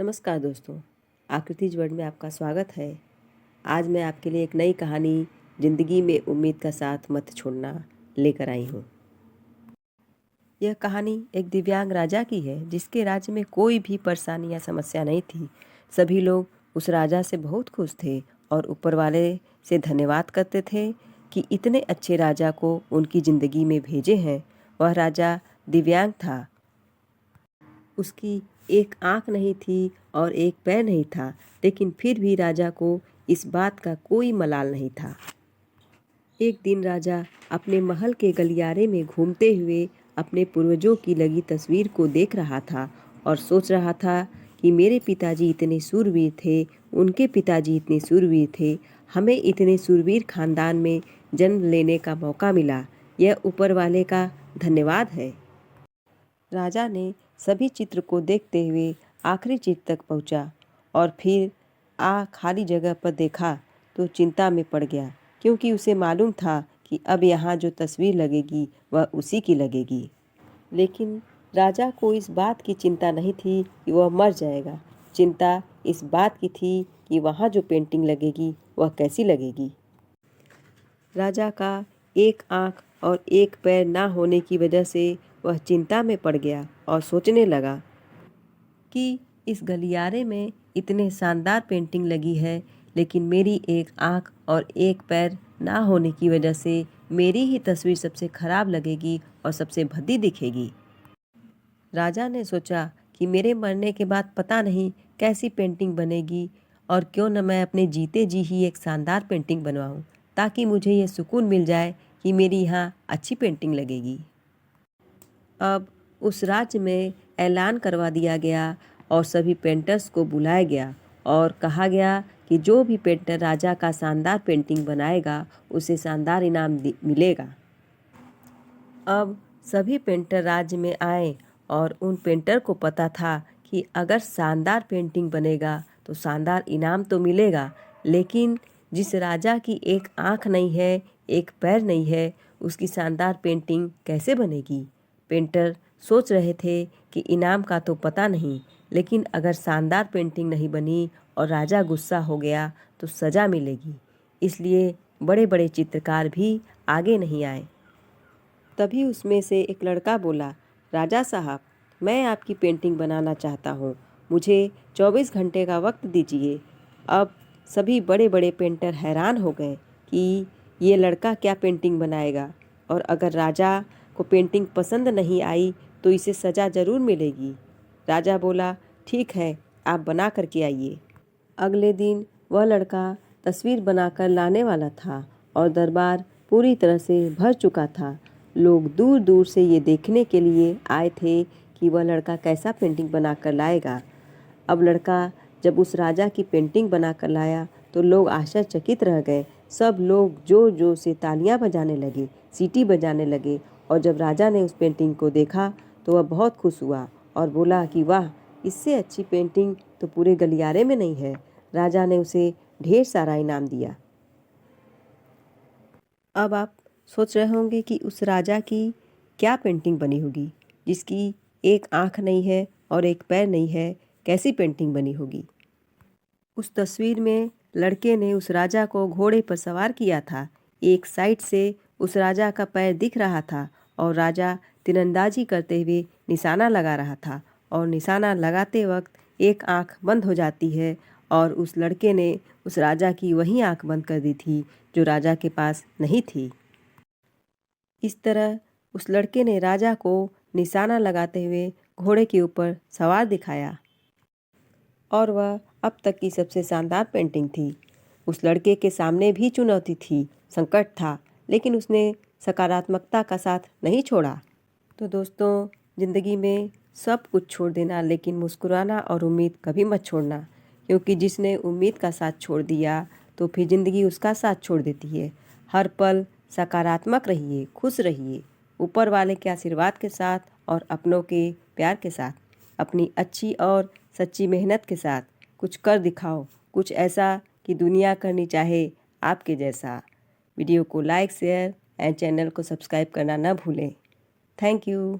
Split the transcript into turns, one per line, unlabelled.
नमस्कार दोस्तों, आकृतिज वर्ल्ड में आपका स्वागत है। आज मैं आपके लिए एक नई कहानी ज़िंदगी में उम्मीद का साथ मत छोड़ना लेकर आई हूँ। यह कहानी एक दिव्यांग राजा की है जिसके राज्य में कोई भी परेशानी या समस्या नहीं थी। सभी लोग उस राजा से बहुत खुश थे और ऊपर वाले से धन्यवाद करते थे कि इतने अच्छे राजा को उनकी ज़िंदगी में भेजे हैं। वह राजा दिव्यांग था। उसकी एक आँख नहीं थी और एक पैर नहीं था, लेकिन फिर भी राजा को इस बात का कोई मलाल नहीं था। एक दिन राजा अपने महल के गलियारे में घूमते हुए अपने पूर्वजों की लगी तस्वीर को देख रहा था और सोच रहा था कि मेरे पिताजी इतने शूरवीर थे, उनके पिताजी इतने शूरवीर थे, हमें इतने शूरवीर खानदान में जन्म लेने का मौका मिला। यह ऊपर वाले का धन्यवाद है। राजा ने सभी चित्र को देखते हुए आखिरी चित्र तक पहुंचा और फिर खाली जगह पर देखा तो चिंता में पड़ गया, क्योंकि उसे मालूम था कि अब यहाँ जो तस्वीर लगेगी वह उसी की लगेगी। लेकिन राजा को इस बात की चिंता नहीं थी कि वह मर जाएगा। चिंता इस बात की थी कि वहाँ जो पेंटिंग लगेगी वह कैसी लगेगी। राजा का एक आँख और एक पैर ना होने की वजह से वह चिंता में पड़ गया और सोचने लगा कि इस गलियारे में इतने शानदार पेंटिंग लगी है, लेकिन मेरी एक आँख और एक पैर ना होने की वजह से मेरी ही तस्वीर सबसे खराब लगेगी और सबसे भद्दी दिखेगी। राजा ने सोचा कि मेरे मरने के बाद पता नहीं कैसी पेंटिंग बनेगी, और क्यों न मैं अपने जीते जी ही एक शानदार पेंटिंग बनवाऊं, ताकि मुझे ये सुकून मिल जाए कि मेरी यहाँ अच्छी पेंटिंग लगेगी। अब उस राज्य में ऐलान करवा दिया गया और सभी पेंटर्स को बुलाया गया और कहा गया कि जो भी पेंटर राजा का शानदार पेंटिंग बनाएगा उसे शानदार इनाम मिलेगा। अब सभी पेंटर राज्य में आए और उन पेंटर को पता था कि अगर शानदार पेंटिंग बनेगा तो शानदार इनाम तो मिलेगा, लेकिन जिस राजा की एक आँख नहीं है, एक पैर नहीं है, उसकी शानदार पेंटिंग कैसे बनेगी। पेंटर सोच रहे थे कि इनाम का तो पता नहीं, लेकिन अगर शानदार पेंटिंग नहीं बनी और राजा गुस्सा हो गया तो सज़ा मिलेगी। इसलिए बड़े बड़े चित्रकार भी आगे नहीं आए। तभी उसमें से एक लड़का बोला, राजा साहब, मैं आपकी पेंटिंग बनाना चाहता हूँ, मुझे 24 घंटे का वक्त दीजिए। अब सभी बड़े बड़े पेंटर हैरान हो गए कि ये लड़का क्या पेंटिंग बनाएगा, और अगर राजा को पेंटिंग पसंद नहीं आई तो इसे सज़ा ज़रूर मिलेगी। राजा बोला, ठीक है, आप बना करके आइए। अगले दिन वह लड़का तस्वीर बनाकर लाने वाला था और दरबार पूरी तरह से भर चुका था। लोग दूर दूर से ये देखने के लिए आए थे कि वह लड़का कैसा पेंटिंग बनाकर लाएगा। अब लड़का जब उस राजा की पेंटिंग बनाकर लाया तो लोग आश्चर्यचकित रह गए। सब लोग जोर जोर से तालियां बजाने लगे, सीटी बजाने लगे, और जब राजा ने उस पेंटिंग को देखा तो वह बहुत खुश हुआ और बोला कि वाह, इससे अच्छी पेंटिंग तो पूरे गलियारे में नहीं है। राजा ने उसे ढेर सारा इनाम दिया। अब आप सोच रहे होंगे कि उस राजा की क्या पेंटिंग बनी होगी, जिसकी एक आँख नहीं है और एक पैर नहीं है, कैसी पेंटिंग बनी होगी। उस तस्वीर में लड़के ने उस राजा को घोड़े पर सवार किया था। एक साइड से उस राजा का पैर दिख रहा था और राजा तीरंदाजी करते हुए निशाना लगा रहा था, और निशाना लगाते वक्त एक आँख बंद हो जाती है, और उस लड़के ने उस राजा की वही आँख बंद कर दी थी जो राजा के पास नहीं थी। इस तरह उस लड़के ने राजा को निशाना लगाते हुए घोड़े के ऊपर सवार दिखाया, और वह अब तक की सबसे शानदार पेंटिंग थी। उस लड़के के सामने भी चुनौती थी, संकट था, लेकिन उसने सकारात्मकता का साथ नहीं छोड़ा। तो दोस्तों, ज़िंदगी में सब कुछ छोड़ देना, लेकिन मुस्कुराना और उम्मीद कभी मत छोड़ना, क्योंकि जिसने उम्मीद का साथ छोड़ दिया तो फिर ज़िंदगी उसका साथ छोड़ देती है। हर पल सकारात्मक रहिए, खुश रहिए, ऊपर वाले के आशीर्वाद के साथ और अपनों के प्यार के साथ, अपनी अच्छी और सच्ची मेहनत के साथ कुछ कर दिखाओ, कुछ ऐसा कि दुनिया करनी चाहे आपके जैसा। वीडियो को लाइक, शेयर एंड चैनल को सब्सक्राइब करना न भूलें। Thank you.